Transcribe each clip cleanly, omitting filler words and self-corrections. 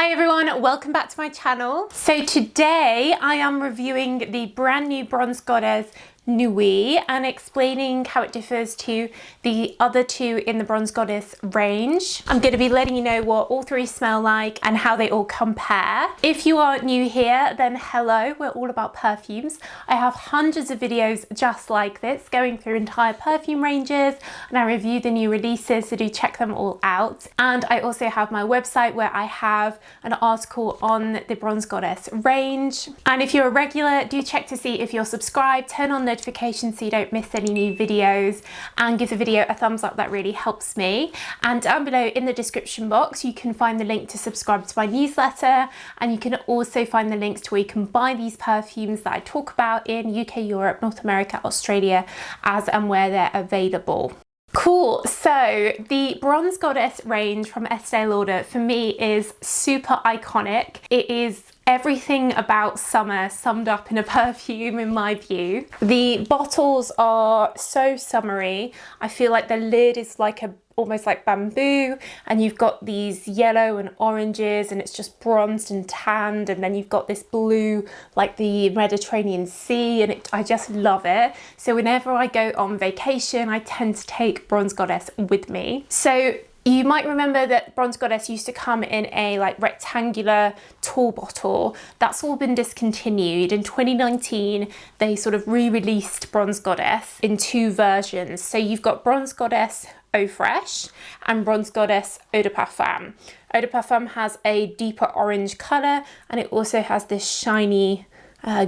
Hi everyone, welcome back to my channel. So today I am reviewing the brand new Bronze Goddess NUIT and explaining how it differs to the other two in the Bronze Goddess range. I'm going to be letting you know what all three smell like and how they all compare. If you are new here, then hello, we're all about perfumes. I have hundreds of videos just like this going through entire perfume ranges, and I review the new releases, so do check them all out. And I also have my website where I have an article on the Bronze Goddess range. And if you're a regular, do check to see if you're subscribed, turn on notifications so you don't miss any new videos, and give the video a thumbs up. That really helps me. And down below in the description box you can find the link to subscribe to my newsletter, and you can also find the links to where you can buy these perfumes that I talk about in UK, Europe, North America, Australia, as and where they're available. Cool, so the Bronze Goddess range from Estee Lauder for me is super iconic. It is everything about summer summed up in a perfume in my view. The bottles are so summery. I feel like the lid is like almost like bamboo, and you've got these yellow and oranges, and it's just bronzed and tanned, and then you've got this blue like the Mediterranean Sea, and I just love it. So whenever I go on vacation I tend to take Bronze Goddess with me. So you might remember that Bronze Goddess used to come in a like rectangular tall bottle. That's all been discontinued. In 2019 they sort of re-released Bronze Goddess in two versions. So you've got Bronze Goddess Eau Fraiche and Bronze Goddess Eau de Parfum. Eau de Parfum has a deeper orange colour, and it also has this shiny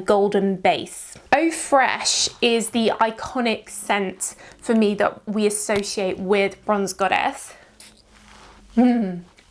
golden base. Eau Fraiche is the iconic scent for me that we associate with Bronze Goddess.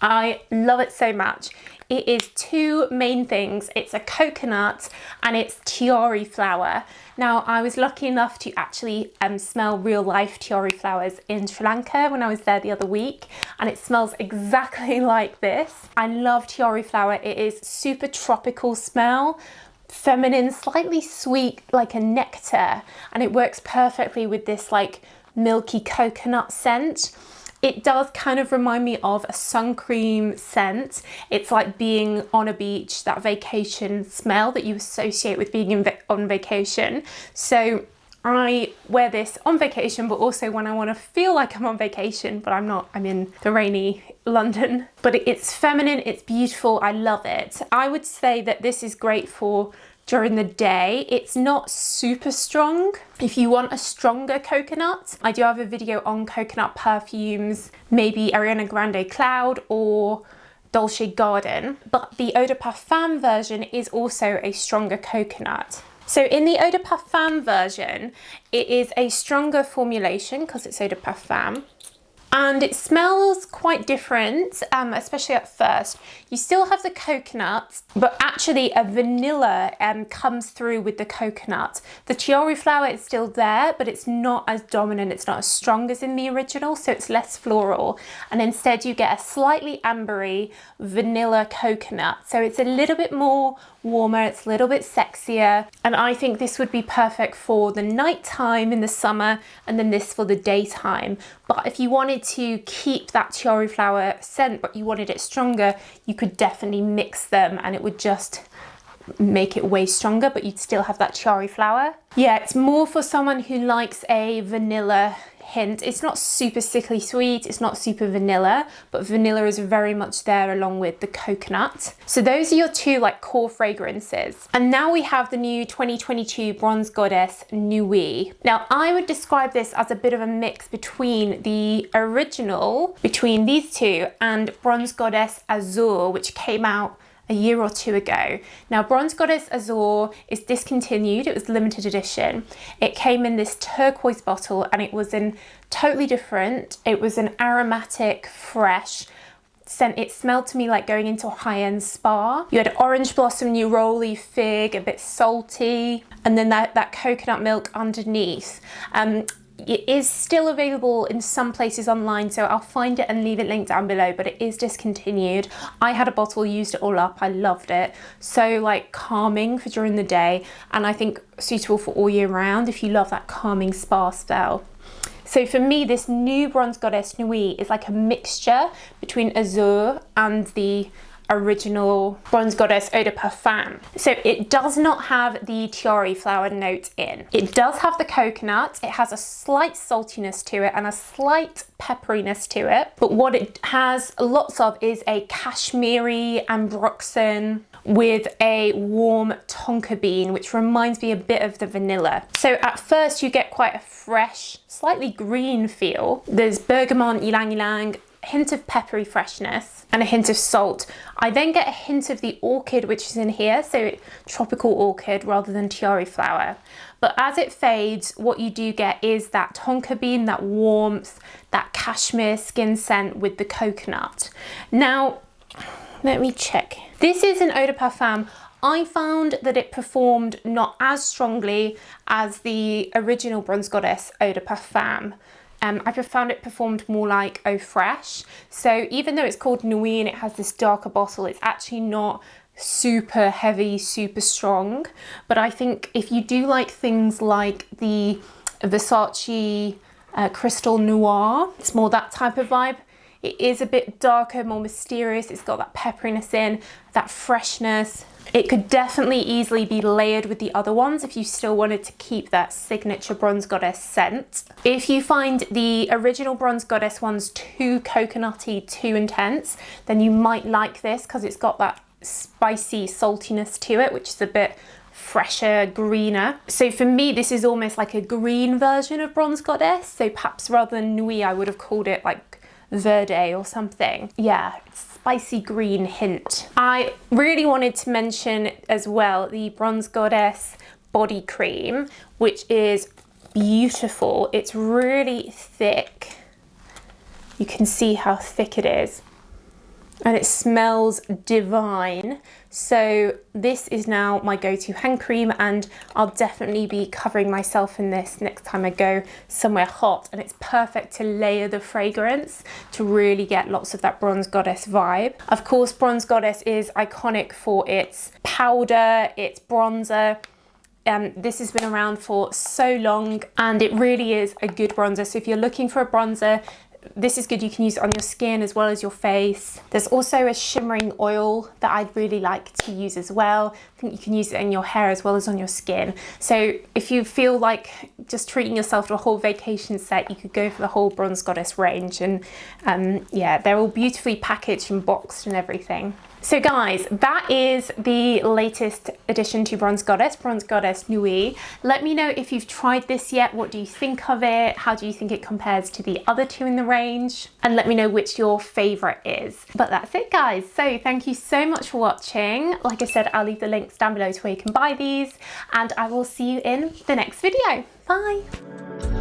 I love it so much. It is two main things. It's a coconut and it's tiare flower. Now, I was lucky enough to actually smell real life tiare flowers in Sri Lanka when I was there the other week, and it smells exactly like this. I love tiare flower. It is super tropical smell, feminine, slightly sweet, like a nectar, and it works perfectly with this like milky coconut scent. It does kind of remind me of a sun cream scent. It's like being on a beach, that vacation smell that you associate with being on vacation. So I wear this on vacation, but also when I want to feel like I'm on vacation, but I'm not, I'm in the rainy London. But it's feminine, it's beautiful, I love it. I would say that this is great for during the day. It's not super strong. If you want a stronger coconut, I do have a video on coconut perfumes, maybe Ariana Grande Cloud or Dolce Garden, but the Eau de Parfum version is also a stronger coconut. So in the Eau de Parfum version, it is a stronger formulation because it's Eau de Parfum. And it smells quite different, especially at first. You still have the coconut, but actually a vanilla comes through with the coconut. The tiare flower is still there, but it's not as dominant, it's not as strong as in the original, so it's less floral. And instead you get a slightly ambery vanilla coconut. So it's a little bit more warmer, it's a little bit sexier, and I think this would be perfect for the nighttime in the summer, and then this for the daytime. But if you wanted to keep that tiare flower scent but you wanted it stronger, you could definitely mix them and it would just make it way stronger, but you'd still have that tiare flower. Yeah, it's more for someone who likes a vanilla hint. It's not super sickly sweet, it's not super vanilla, but vanilla is very much there along with the coconut. So those are your two like core fragrances. And now we have the new 2022 Bronze Goddess NUIT. Now I would describe this as a bit of a mix between the original, between these two, and Bronze Goddess AZUR, which came out a year or two ago. Now Bronze Goddess AZUR is discontinued. It was limited edition. It came in this turquoise bottle and it was in totally different. It was an aromatic, fresh scent. It smelled to me like going into a high-end spa. You had orange blossom, neroli, fig, a bit salty, and then that coconut milk underneath. It is still available in some places online, so I'll find it and leave it linked down below, but it is discontinued. I had a bottle, used it all up, I loved it. So like calming for during the day, and I think suitable for all year round if you love that calming spa spell. So for me, this new Bronze Goddess NUIT is like a mixture between AZUR and the original Bronze Goddess Eau de Parfum. So it does not have the tiare flower note in. It does have the coconut. It has a slight saltiness to it and a slight pepperiness to it. But what it has lots of is a cashmere ambroxan with a warm tonka bean, which reminds me a bit of the vanilla. So at first you get quite a fresh, slightly green feel. There's bergamot, ylang ylang, hint of peppery freshness and a hint of salt. I then get a hint of the orchid which is in here, so tropical orchid rather than tiare flower. But as it fades, what you do get is that tonka bean, that warmth, that cashmere skin scent with the coconut. Now, let me check. This is an eau de parfum. I found that it performed not as strongly as the original Bronze Goddess Eau de Parfum. I found it performed more like Eau Fraiche. So even though it's called NUIT and it has this darker bottle, it's actually not super heavy, super strong. But I think if you do like things like the Versace Crystal Noir, it's more that type of vibe. It is a bit darker, more mysterious. It's got that pepperiness in, that freshness. It could definitely easily be layered with the other ones if you still wanted to keep that signature Bronze Goddess scent. If you find the original Bronze Goddess ones too coconutty, too intense, then you might like this because it's got that spicy saltiness to it, which is a bit fresher, greener. So for me, this is almost like a green version of Bronze Goddess. So perhaps rather than NUIT, I would have called it like Verde or something. Yeah, spicy green hint. I really wanted to mention as well the Bronze Goddess body cream, which is beautiful. It's really thick. You can see how thick it is. And it smells divine. So this is now my go-to hand cream, and I'll definitely be covering myself in this next time I go somewhere hot. And it's perfect to layer the fragrance to really get lots of that Bronze Goddess vibe. Of course, Bronze Goddess is iconic for its powder, its bronzer. This has been around for so long and it really is a good bronzer. So if you're looking for a bronzer, this is good. You can use it on your skin as well as your face. There's also a shimmering oil that I'd really like to use as well. I think you can use it in your hair as well as on your skin. So if you feel like just treating yourself to a whole vacation set, you could go for the whole Bronze Goddess range. And yeah, they're all beautifully packaged and boxed and everything. So guys, that is the latest addition to Bronze Goddess NUIT. Let me know if you've tried this yet. What do you think of it? How do you think it compares to the other two in the range? And let me know which your favorite is. But that's it guys. So thank you so much for watching. Like I said, I'll leave the links down below to where you can buy these, and I will see you in the next video. Bye.